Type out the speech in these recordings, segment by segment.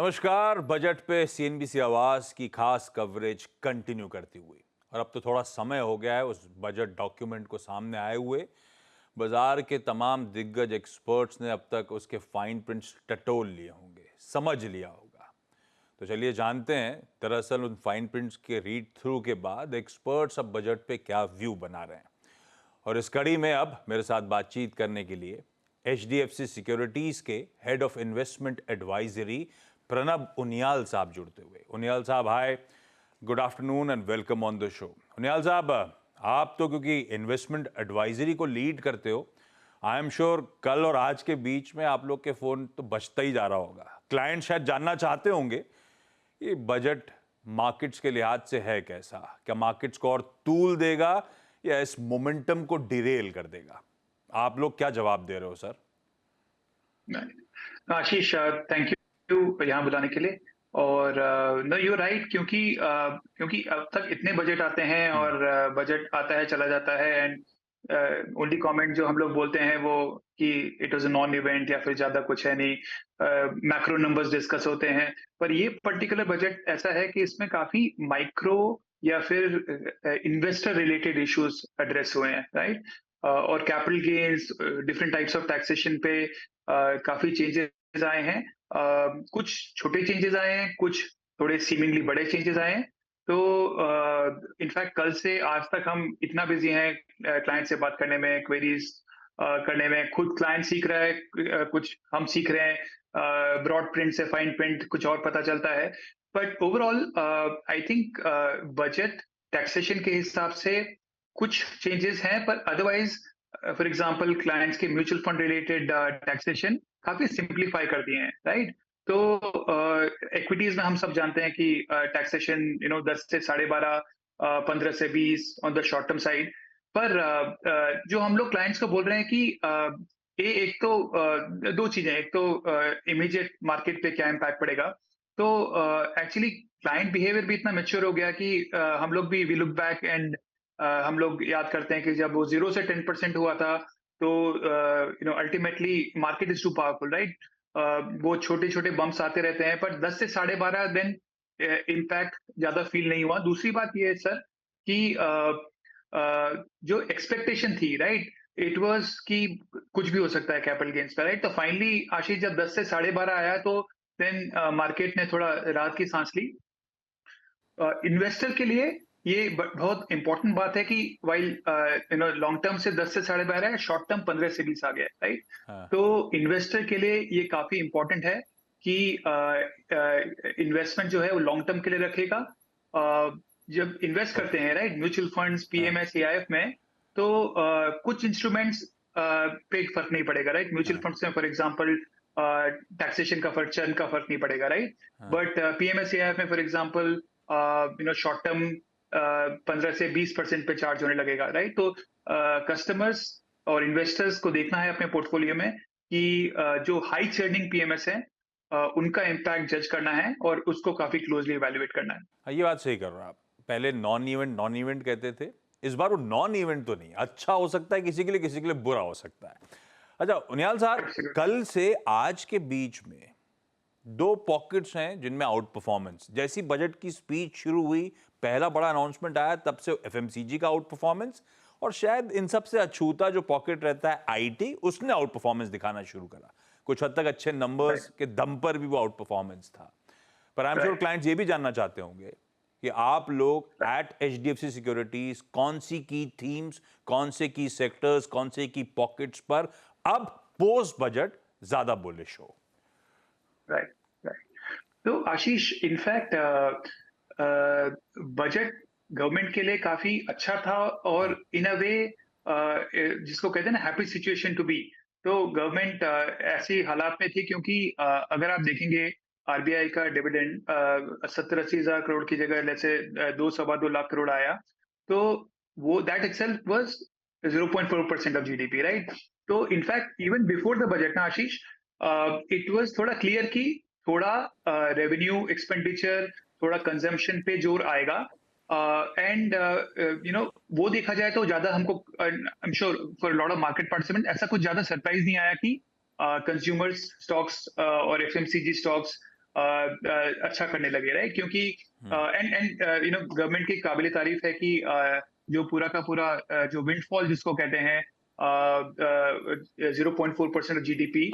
नमस्कार। बजट पे सीएनबीसी आवाज की खास कवरेज कंटिन्यू करती हुई, और अब तो थोड़ा समय हो गया है उस बजट डॉक्यूमेंट को सामने आए हुए। बाजार के तमाम दिग्गज एक्सपर्ट्स ने अब तक उसके फाइन प्रिंट्स टटोल लिए होंगे, समझ लिया होगा। तो चलिए जानते हैं दरअसल उन फाइन प्रिंट्स के रीड थ्रू के बाद एक्सपर्ट्स अब बजट पे क्या व्यू बना रहे हैं। और इस कड़ी में अब मेरे साथ बातचीत करने के लिए एचडीएफसी सिक्योरिटीज के head of investment advisory Pranab Uniyal साहब जुड़ते हुए। उनियाल साहब, hi, good afternoon and welcome on the show. Uniyal साहब, आप तो क्योंकि इन्वेस्टमेंट एडवाइजरी को लीड करते हो, आई एम श्योर कल और आज के बीच में आप लोग के फोन तो बजता ही जा रहा होगा। क्लाइंट शायद जानना चाहते होंगे ये बजट मार्केट्स के लिहाज से है कैसा, क्या मार्केट्स को और तूल देगा या इस मोमेंटम को डिरेल कर देगा। आप लोग क्या जवाब दे रहे हो सर? आशीष, थैंक यू यहाँ बुलाने के लिए। और नो यू राइट, क्योंकि अब तक इतने बजट आते हैं और बजट आता है चला जाता है, एंड ओनली कमेंट जो हम लोग बोलते हैं वो कि it was a non event, या फिर ज्यादा कुछ है नहीं। मैक्रो नंबर्स डिस्कस होते हैं, पर ये पर्टिकुलर बजट ऐसा है कि इसमें काफी माइक्रो या फिर इन्वेस्टर रिलेटेड इश्यूज एड्रेस हुए हैं, राइट। और capital gains, different types of taxation पे काफी चेंजेस आए हैं। कुछ छोटे चेंजेस आए हैं, कुछ थोड़े सीमिंगली बड़े चेंजेस आए हैं। तो इनफैक्ट कल से आज तक हम इतना बिजी हैं क्लाइंट से बात करने में, क्वेरीज करने में। खुद क्लाइंट सीख रहा है, कुछ हम सीख रहे हैं। ब्रॉड प्रिंट से फाइन प्रिंट कुछ और पता चलता है। But overall I think budget taxation के हिसाब से कुछ चेंजेस हैं, पर अदरवाइज फॉर एग्जांपल क्लाइंट्स के म्यूचुअल फंड रिलेटेड टैक्सेशन काफी सिंप्लीफाई कर दिए हैं, राइट। तो इक्विटीज में हम सब जानते हैं कि टैक्सेशन 10 से 12.5, 15 से 20 on the short term side. पर जो हम लोग क्लाइंट्स को बोल रहे हैं कि ये एक तो दो चीजें, एक तो इमीडिएट मार्केट पे क्या इम्पैक्ट पड़ेगा। तो एक्चुअली क्लाइंट बिहेवियर भी इतना मेच्योर हो गया कि हम लोग भी वी लुक बैक एंड हम लोग याद करते हैं कि जब वो 0 से 10% हुआ था, तो ultimately market is too powerful, right. वो छोटे छोटे बम्प्स आते रहते हैं, पर 10 से 12.5 दिन इम्पैक्ट ज्यादा फील नहीं हुआ। दूसरी बात ये है सर कि जो एक्सपेक्टेशन थी, राइट, इट वाज कि कुछ भी हो सकता है कैपिटल गेन्स का, राइट। तो फाइनली आशीष, जब 10 से 12.5 आया, तो देन मार्केट ने थोड़ा राहत की सांस ली। इन्वेस्टर के लिए ये बहुत इंपॉर्टेंट बात है कि वाइल लॉन्ग टर्म से 10 से 12.5 है, शॉर्ट टर्म 15 से 20 आ गया, राइट। हाँ। तो इन्वेस्टर के लिए ये काफी इंपॉर्टेंट है कि इन्वेस्टमेंट जो है वो लॉन्ग टर्म के लिए रखेगा। जब इन्वेस्ट करते हैं, right, mutual funds, PMS, AIF में, तो कुछ इंस्ट्रूमेंट्स पे फर्क नहीं पड़ेगा, राइट। म्यूचुअल फंड्स में फॉर एग्जांपल टैक्सेशन का फर्क, चर्न का फर्क नहीं पड़ेगा, राइट। बट पीएमएस, एआईएफ में फॉर एग्जांपल शॉर्ट टर्म 15 से 20% पे चार्ज होने लगेगा, राइट। तो कस्टमर्स और इन्वेस्टर्स को देखना है अपने पोर्टफोलियो में कि जो हाई चर्निंग पीएमएस है उनका इम्पैक्ट जज करना है और उसको काफी क्लोजली इवैल्यूएट करना है। हाँ, ये बात सही कर रहे हो आप। पहले नॉन इवेंट कहते थे, इस बार वो नॉन इवेंट तो नहीं, अच्छा हो सकता है किसी के लिए, किसी के लिए बुरा हो सकता है। अच्छा उनियाल साहब, कल से आज के बीच में दो पॉकेट्स हैं जिनमें आउट परफॉर्मेंस, जैसी बजट की स्पीच शुरू हुई, पहला बड़ा अनाउंसमेंट आया, तब से एफएमसीजी का आउट परफॉर्मेंस, और शायद इन सबसे अछूता जो पॉकेट रहता है आईटी, उसने आउट परफॉर्मेंस दिखाना शुरू करा। कुछ हद तक अच्छे नंबर्स के दम पर भी वो आउट परफॉर्मेंस था। पर आई एम श्योर क्लाइंट्स ये भी जानना चाहते होंगे कि आप लोग एट एचडीएफसी सिक्योरिटीज कौन सी की थीम्स, कौन से की सेक्टर्स, कौन से की पॉकेट्स पर अब पोस्ट बजट ज्यादा बुलिश हो। Right, right. तो आशीष, इनफैक्ट बजट गवर्नमेंट के लिए काफी अच्छा था, और इन अ वे जिसको कहते हैं ना हैप्पी सिचुएशन टू बी। तो गवर्नमेंट ऐसी हालात में थी क्योंकि अगर आप देखेंगे आरबीआई का डिविडेंड 70-80 हजार करोड़ की जगह जैसे 2 सवा 2 लाख करोड़ आया। तो वो that itself was 0.4% of GDP, right. तो in fact even before the budget ना आशीष, इट वाज थोड़ा क्लियर कि थोड़ा रेवेन्यू एक्सपेंडिचर, थोड़ा कंजम्पशन पे जोर आएगा। एंड वो देखा जाए तो ज्यादा हमको, I am sure for lot of market participant, ऐसा कुछ ज्यादा सरप्राइज नहीं आया कि कंज्यूमर्स स्टॉक्स और एफएमसीजी स्टॉक्स अच्छा करने लगे, राइट? क्योंकि एंड गवर्नमेंट की काबिल तारीफ है कि जो पूरा का पूरा जो विंडफॉल जिसको कहते हैं 0.4% जीडीपी,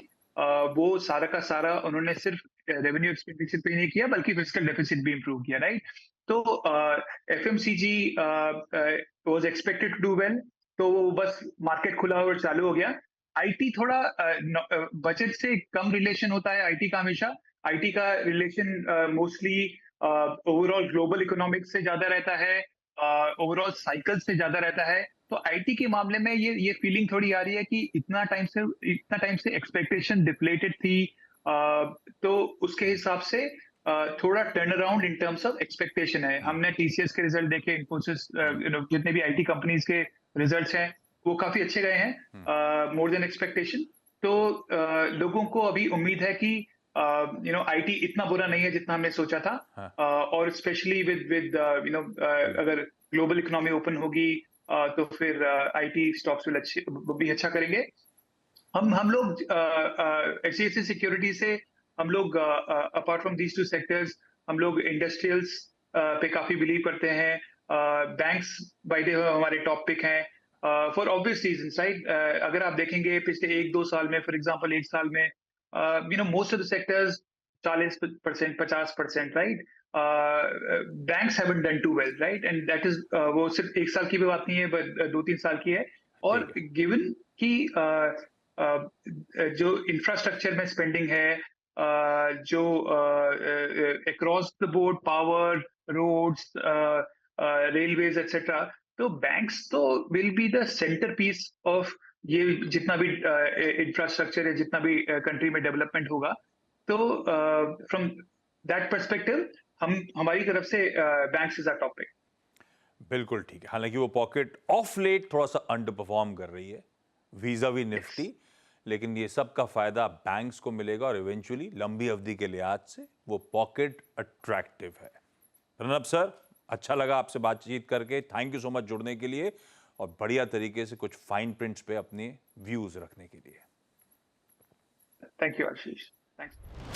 वो सारा का सारा उन्होंने सिर्फ रेवेन्यू एक्सपेंडिचर पे ही नहीं किया बल्कि फिस्कल डेफिसिट भी इंप्रूव किया, राइट? तो FMCG was expected to do well, तो वो बस मार्केट खुला और चालू हो गया। आईटी थोड़ा बजट से कम रिलेशन होता है आईटी का हमेशा। आईटी का relation mostly overall global economics से ज्यादा रहता है, ओवरऑल साइकिल से ज्यादा रहता है। तो आईटी के मामले में ये फीलिंग थोड़ी आ रही है कि इतना टाइम से एक्सपेक्टेशन डिफ्लेटेड थी, तो उसके हिसाब से थोड़ा turn around in terms of expectation है। हमने टीसीएस के रिजल्ट देखे, इन्फोसिस, जितने भी आईटी कंपनीज के रिजल्ट्स हैं वो काफी अच्छे गए हैं, मोर देन एक्सपेक्टेशन। तो लोगों को अभी उम्मीद है कि आईटी इतना बुरा नहीं है जितना हमने सोचा था। हाँ। और स्पेशली विद अगर ग्लोबल इकोनॉमी ओपन होगी, तो फिर आईटी स्टॉक्स भी अच्छा करेंगे। हम लोग एचडीएफसी सिक्योरिटी से हम लोग apart from these two sectors हम लोग इंडस्ट्रियल्स पे काफी बिलीव करते हैं। बैंक्स बाय द वे हमारे टॉप पिक हैं फॉर ऑब्वियस रीजंस, राइट? अगर आप देखेंगे पिछले 1-2 साल में, फॉर एग्जांपल 1 साल में most of the sectors 40%, 50%, right? Banks haven't done too well, right? And that is वो सिर्फ 1 साल की भी बात नहीं है, बट 2-3 साल की है। और ठीक है। गिवन कि जो इंफ्रास्ट्रक्चर में स्पेंडिंग है, जो across the board power, roads, railways etcetera, तो बैंक्स तो will be the centre piece of ये जितना भी इंफ्रास्ट्रक्चर है, जितना भी कंट्री में डेवलपमेंट होगा। तो फ्रॉम दैट पर्सपेक्टिव हमारी तरफ से बैंक्स इज आवर टॉपिक। बिल्कुल ठीक है। हालांकि वो पॉकेट ऑफ लेट थोड़ा सा अंडर परफॉर्म कर रही है वीजा वी निफ्टी, लेकिन ये सब का फायदा बैंक्स को मिलेगा और इवेंचुअली लंबी अवधि के लिहाज से वो पॉकेट अट्रैक्टिव है। प्रणब सर, अच्छा लगा आपसे बातचीत करके। थैंक यू सो मच जुड़ने के लिए और बढ़िया तरीके से कुछ फाइन प्रिंट्स पे अपने व्यूज रखने के लिए। Thank you Ashish, thanks.